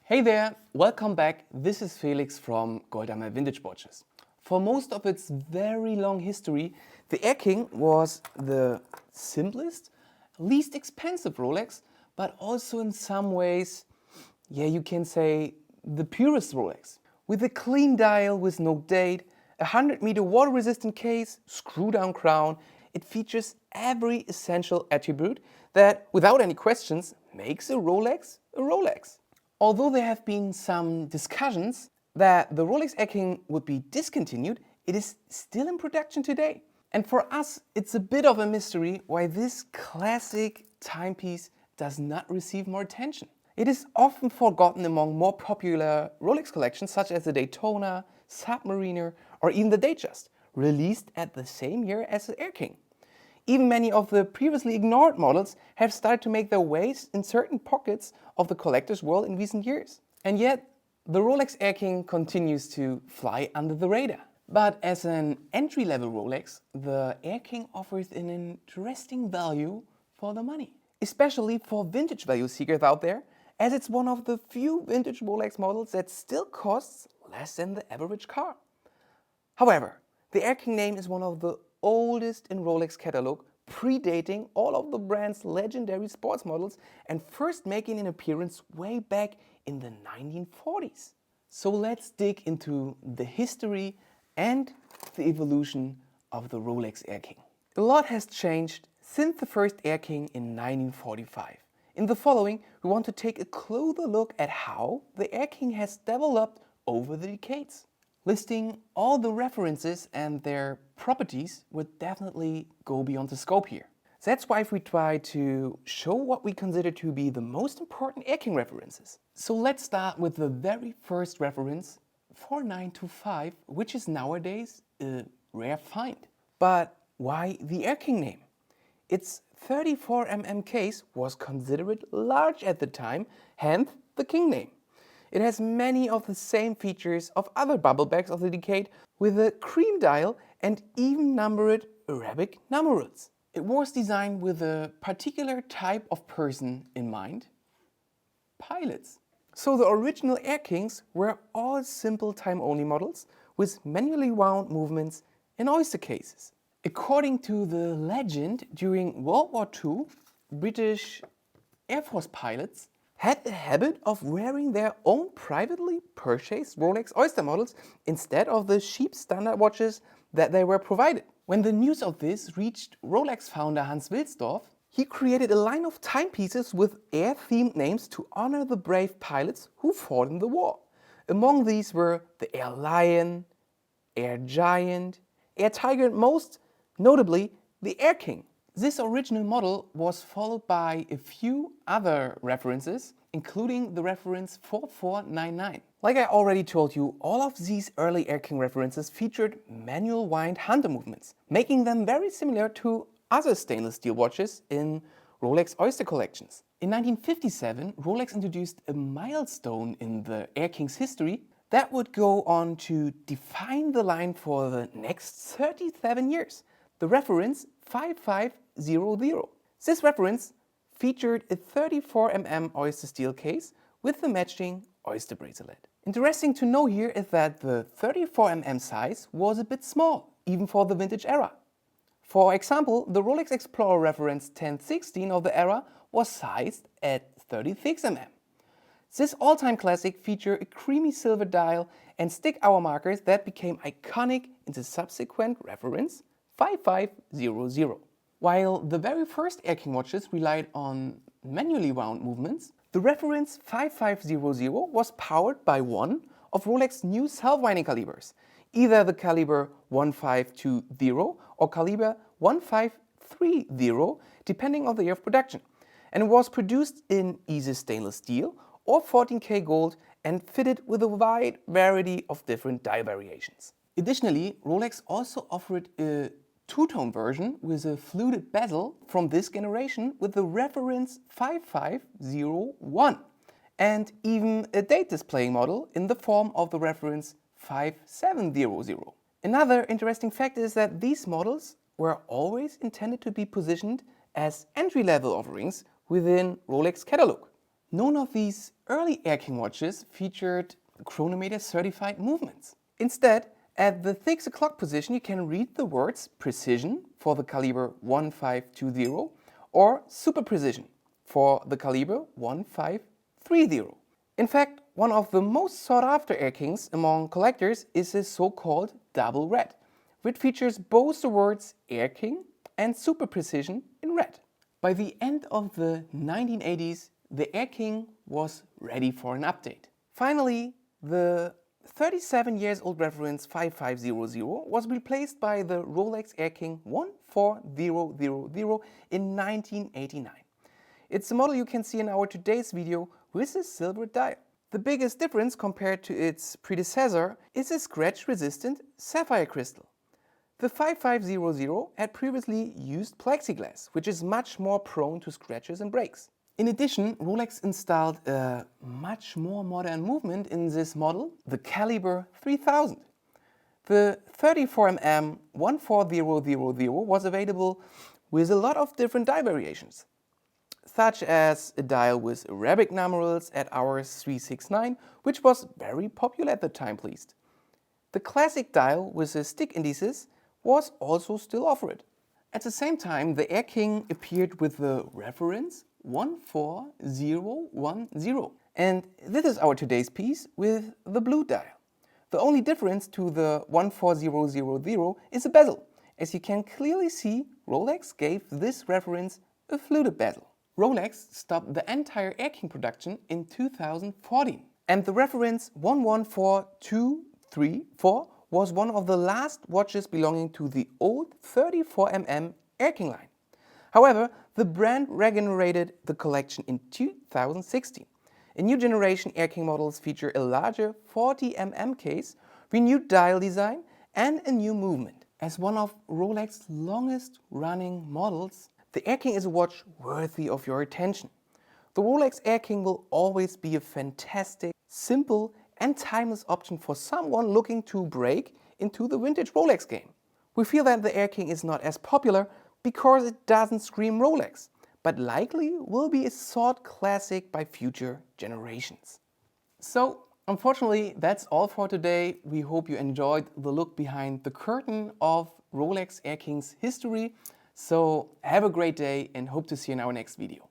Hey there, welcome back. This is Felix from Goldhammer Vintage Watches. For most of its very long history, the Air-King was the simplest, least expensive Rolex, but also in some ways, you can say the purest Rolex. With a clean dial with no date, a 100-meter water-resistant case, screw-down crown, it features every essential attribute that, without any questions, makes a Rolex a Rolex. Although there have been some discussions that the Rolex Air-King would be discontinued, it is still in production today. And for us, it's a bit of a mystery why this classic timepiece does not receive more attention. It is often forgotten among more popular Rolex collections such as the Daytona, Submariner or even the Datejust, released at the same year as the Air-King. Even many of the previously ignored models have started to make their ways in certain pockets of the collector's world in recent years. And yet, the Rolex Air-King continues to fly under the radar. But as an entry-level Rolex, the Air-King offers an interesting value for the money. Especially for vintage value seekers out there, as it's one of the few vintage Rolex models that still costs less than the average car. However, the Air-King name is one of the oldest in Rolex catalog, predating all of the brand's legendary sports models and first making an appearance way back in the 1940s. So let's dig into the history and the evolution of the Rolex Air-King. A lot has changed since the first Air-King in 1945. In the following, we want to take a closer look at how the Air-King has developed over the decades. Listing all the references and their properties would definitely go beyond the scope here. That's why we try to show what we consider to be the most important Air-King references. So let's start with the very first reference, 4925, which is nowadays a rare find. But why the Air-King name? Its 34mm case was considered large at the time, hence the King name. It has many of the same features of other bubble bags of the decade with a cream dial and even numbered Arabic numerals. It was designed with a particular type of person in mind: pilots. So the original Air-Kings were all simple time-only models with manually wound movements and oyster cases. According to the legend, during World War II, British Air Force pilots had a habit of wearing their own privately purchased Rolex Oyster models instead of the cheap standard watches that they were provided. When the news of this reached Rolex founder Hans Wilsdorf, he created a line of timepieces with air-themed names to honor the brave pilots who fought in the war. Among these were the Air Lion, Air Giant, Air Tiger and most notably the Air-King. This original model was followed by a few other references, including the reference 4499. Like I already told you, all of these early Air-King references featured manual wind hunter movements, making them very similar to other stainless steel watches in Rolex Oyster collections. In 1957, Rolex introduced a milestone in the Air-King's history that would go on to define the line for the next 37 years. The reference 5500. This reference featured a 34mm oyster steel case with the matching oyster bracelet. Interesting to know here is that the 34mm size was a bit small, even for the vintage era. For example, the Rolex Explorer reference 1016 of the era was sized at 36mm. This all-time classic featured a creamy silver dial and stick hour markers that became iconic in the subsequent reference 5500. While the very first Air-King watches relied on manually wound movements, the reference 5500 was powered by one of Rolex's new self-winding calibers, either the caliber 1520 or caliber 1530, depending on the year of production, and it was produced in either stainless steel or 14K gold and fitted with a wide variety of different dial variations. Additionally, Rolex also offered a two-tone version with a fluted bezel from this generation with the reference 5501 and even a date displaying model in the form of the reference 5700. Another interesting fact is that these models were always intended to be positioned as entry-level offerings within Rolex catalog. None of these early Air-King watches featured chronometer certified movements. Instead, at the 6 o'clock position you can read the words precision for the caliber 1520 or super precision for the caliber 1530. In fact, one of the most sought after Air-Kings among collectors is a so-called double red, which features both the words Air-King and super precision in red. By the end of the 1980s, the Air-King was ready for an update. Finally, the 37 years old reference 5500 was replaced by the Rolex Air-King 14000 in 1989. It's the model you can see in our today's video with a silver dial. The biggest difference compared to its predecessor is a scratch-resistant sapphire crystal. The 5500 had previously used plexiglass, which is much more prone to scratches and breaks. In addition, Rolex installed a much more modern movement in this model, the caliber 3000. The 34mm 14000 was available with a lot of different dial variations, such as a dial with Arabic numerals at hours 369, which was very popular at the time pleased. The classic dial with the stick indices was also still offered. At the same time, the Air-King appeared with the reference 14010. And this is our today's piece with the blue dial. The only difference to the 14000 is the bezel. As you can clearly see, Rolex gave this reference a fluted bezel. Rolex stopped the entire Air-King production in 2014. And the reference 114234 was one of the last watches belonging to the old 34mm Air-King line. However, the brand regenerated the collection in 2016. A new generation Air-King models feature a larger 40mm case, renewed dial design and a new movement. As one of Rolex's longest running models, the Air-King is a watch worthy of your attention. The Rolex Air-King will always be a fantastic, simple and timeless option for someone looking to break into the vintage Rolex game. We feel that the Air-King is not as popular because it doesn't scream Rolex, but likely will be a sought classic by future generations. So, unfortunately, that's all for today. We hope you enjoyed the look behind the curtain of Rolex Air-King's history. So, have a great day and hope to see you in our next video.